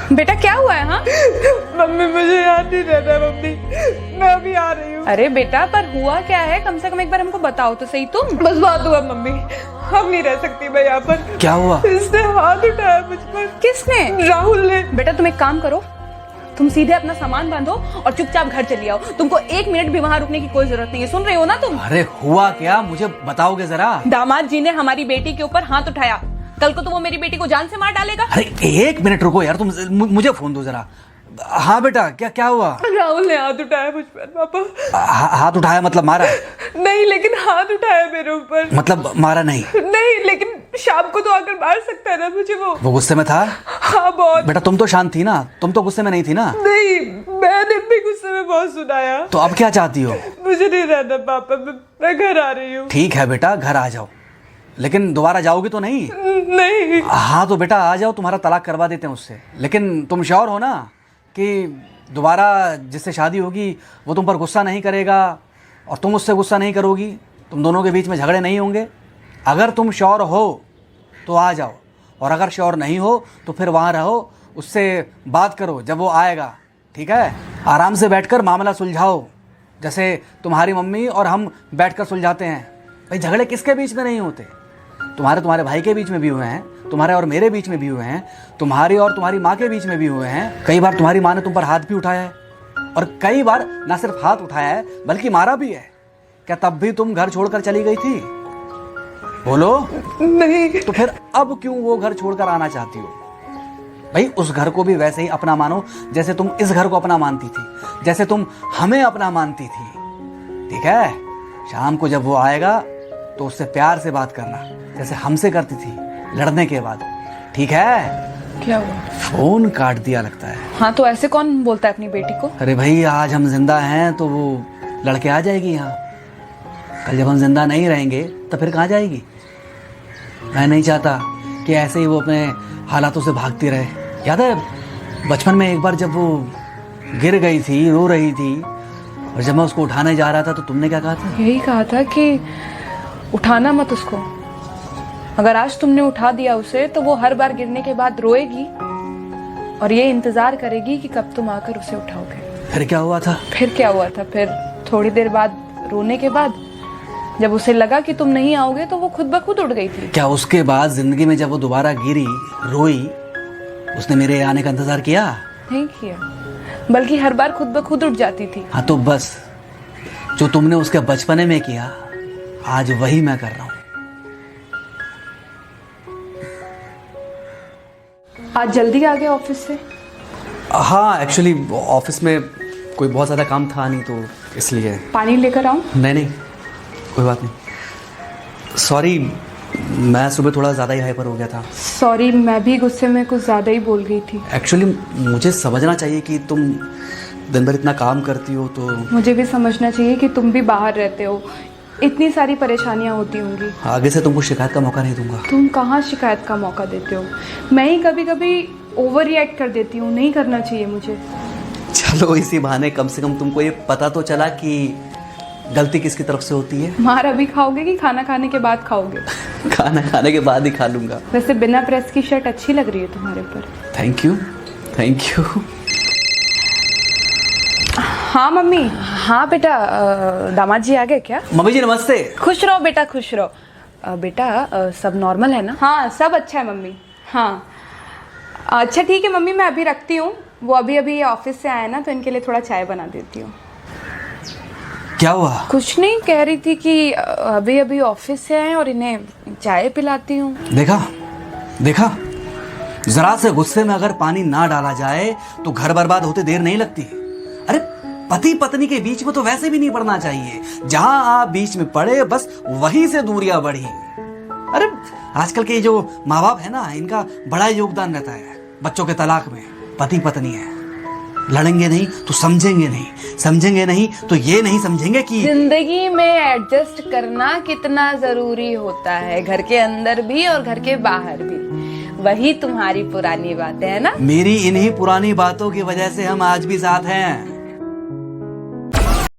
बेटा क्या हुआ है? हाँ मम्मी मुझे याद नहीं रहता मम्मी, मैं अभी आ रही हूँ। अरे बेटा पर हुआ क्या है, कम से कम एक बार हमको बताओ तो सही तुम। बस बात हुआ मम्मी, हम नहीं रह सकती मैं यहाँ पर। क्या हुआ? इसने हाथ उठाया मुझ पर। किसने? राहुल ने। बेटा तुम एक काम करो, तुम सीधे अपना सामान बांधो और चुपचाप घर चली आओ। तुमको 1 मिनट भी वहाँ रुकने की कोई जरूरत नहीं है, सुन रहे हो ना तुम? अरे हुआ क्या, मुझे बताओगे जरा। दामाद जी ने हमारी बेटी के ऊपर हाथ उठाया, कल को तो वो मेरी बेटी को जान से मार डालेगा। अरे 1 मिनट रुको यार, तुम मुझे फोन दो जरा। हाँ बेटा, क्या क्या हुआ? राहुल ने हाथ उठाया मुझ पर पापा। हाथ उठाया मतलब मारा? नहीं लेकिन हाथ उठाया मेरे ऊपर। मतलब मारा नहीं? नहीं लेकिन शाम को तो आकर मार सकता है ना मुझे वो गुस्से में था? हाँ बहुत। बेटा तुम तो शांत थी ना, तुम तो गुस्से में नहीं थी ना? नहीं, मैंने भी गुस्से में बहुत सुनाया। तो अब क्या चाहती हो? मुझे नहीं रहना पापा, मैं घर आ रही हूँ। ठीक है बेटा, घर आ जाओ, लेकिन दोबारा जाओगी तो नहीं? नहीं। हाँ तो बेटा आ जाओ, तुम्हारा तलाक करवा देते हैं उससे। लेकिन तुम श्योर हो ना कि दोबारा जिससे शादी होगी वो तुम पर गुस्सा नहीं करेगा और तुम उससे गुस्सा नहीं करोगी, तुम दोनों के बीच में झगड़े नहीं होंगे? अगर तुम श्योर हो तो आ जाओ, और अगर श्योर नहीं हो तो फिर वहाँ रहो, उससे बात करो जब वो आएगा, ठीक है? आराम से बैठकर मामला सुलझाओ, जैसे तुम्हारी मम्मी और हम बैठकर सुलझाते हैं। भाई झगड़े किसके बीच में नहीं होते? तुम्हारे भाई के बीच में भी हुए हैं, तुम्हारे और मेरे बीच में भी हुए हैं, तुम्हारी और तुम्हारी माँ के बीच में भी हुए हैं। कई बार तुम्हारी माँ ने तुम पर हाथ भी उठाया है, और कई बार ना सिर्फ हाथ उठाया है बल्कि मारा भी है। क्या तब भी तुम घर छोड़कर चली गई थी? बोलो। नहीं। तो फिर अब क्यों वो घर छोड़कर आना चाहती हो? भाई उस घर को भी वैसे ही अपना मानो जैसे तुम इस घर को अपना मानती थी, जैसे तुम हमें अपना मानती थी, ठीक है? शाम को जब वो आएगा तो उससे प्यार से बात करना, जैसे हमसे करती थी लड़ने के बाद, ठीक है? क्या हुआ? फोन काट दिया लगता है। हाँ तो ऐसे कौन बोलता है अपनी बेटी को? अरे भाई आज हम जिंदा हैं तो वो लड़के आ जाएगी यहाँ, कल जब हम जिंदा नहीं रहेंगे तो फिर कहाँ जाएगी? मैं नहीं चाहता कि ऐसे ही वो अपने हालातों से भागती रहे। याद है बचपन में एक बार जब वो गिर गई थी, रो रही थी, और जब मैं उसको उठाने जा रहा था तो तुमने क्या कहा था? यही कहा था कि उठाना मत उसको, अगर आज तुमने उठा दिया उसे तो वो हर बार गिरने के बाद रोएगी और ये इंतजार करेगी कि कब तुम आकर उसे उठाओगे। फिर क्या हुआ था? फिर क्या हुआ था? फिर थोड़ी देर बाद रोने के बाद जब उसे लगा कि तुम नहीं आओगे तो वो खुद ब खुद उठ गई थी। क्या उसके बाद जिंदगी में जब वो दोबारा गिरी, रोई, उसने मेरे आने का इंतजार किया? नहीं किया, बल्कि हर बार खुद ब खुद उठ जाती थी। हाँ तो बस जो तुमने उसके बचपने में किया आज वही मैं कर रहा हूँ। आज जल्दी आ गए ऑफिस से? हाँ एक्चुअली ऑफिस में कोई बहुत ज़्यादा काम था नहीं तो इसलिए। पानी लेकर आऊं? नहीं कोई बात नहीं, सॉरी मैं सुबह थोड़ा ज़्यादा ही हाइपर हो गया था। सॉरी, मैं भी गुस्से में कुछ ज़्यादा ही बोल गई थी। एक्चुअली मुझे समझना चाहिए कि तुम दिन भर इतना काम करती हो तो। मुझे भी समझना चाहिए कि तुम भी बाहर रहते हो, इतनी सारी परेशानियां होती होंगी। आगे से तुमको शिकायत का मौका नहीं दूंगा। तुम कहाँ शिकायत का मौका देते हो? मैं ही कभी कभी ओवर रिएक्ट कर देती हूँ, नहीं करना चाहिए मुझे। चलो इसी बहाने कम से कम तुमको ये पता तो चला कि गलती किसकी तरफ से होती है। मार अभी खाओगे कि खाना खाने के बाद खाओगे? खाना खाने के बाद ही खा लूंगा। वैसे बिना प्रेस की शर्ट अच्छी लग रही है तुम्हारे ऊपर। Thank you. हाँ मम्मी। हाँ बेटा, दामाद जी आ गए क्या? मम्मी जी नमस्ते। खुश रहो बेटा, खुश रहो। बेटा सब नॉर्मल है ना? हाँ सब अच्छा है मम्मी। हाँ अच्छा ठीक है मम्मी, मैं अभी रखती हूँ, वो अभी ऑफिस से आए ना तो इनके लिए थोड़ा चाय बना देती हूँ। क्या हुआ? कुछ नहीं, कह रही थी कि अभी ऑफिस से आए और इन्हें चाय पिलाती हूँ। देखा जरा से गुस्से में अगर पानी ना डाला जाए तो घर बर्बाद होते देर नहीं लगती। अरे पति पत्नी के बीच में तो वैसे भी नहीं पड़ना चाहिए, जहां आप बीच में पड़े बस वहीं से दूरियां बढ़ी। अरे आजकल के जो माँ बाप है ना, इनका बड़ा योगदान रहता है बच्चों के तलाक में। पति पत्नी है, लड़ेंगे नहीं तो समझेंगे नहीं, समझेंगे नहीं तो ये नहीं समझेंगे कि जिंदगी में एडजस्ट करना कितना जरूरी होता है, घर के अंदर भी और घर के बाहर भी। वही तुम्हारी पुरानी बातें है ना। मेरी इन्हीं पुरानी बातों की वजह से हम आज भी साथ हैं।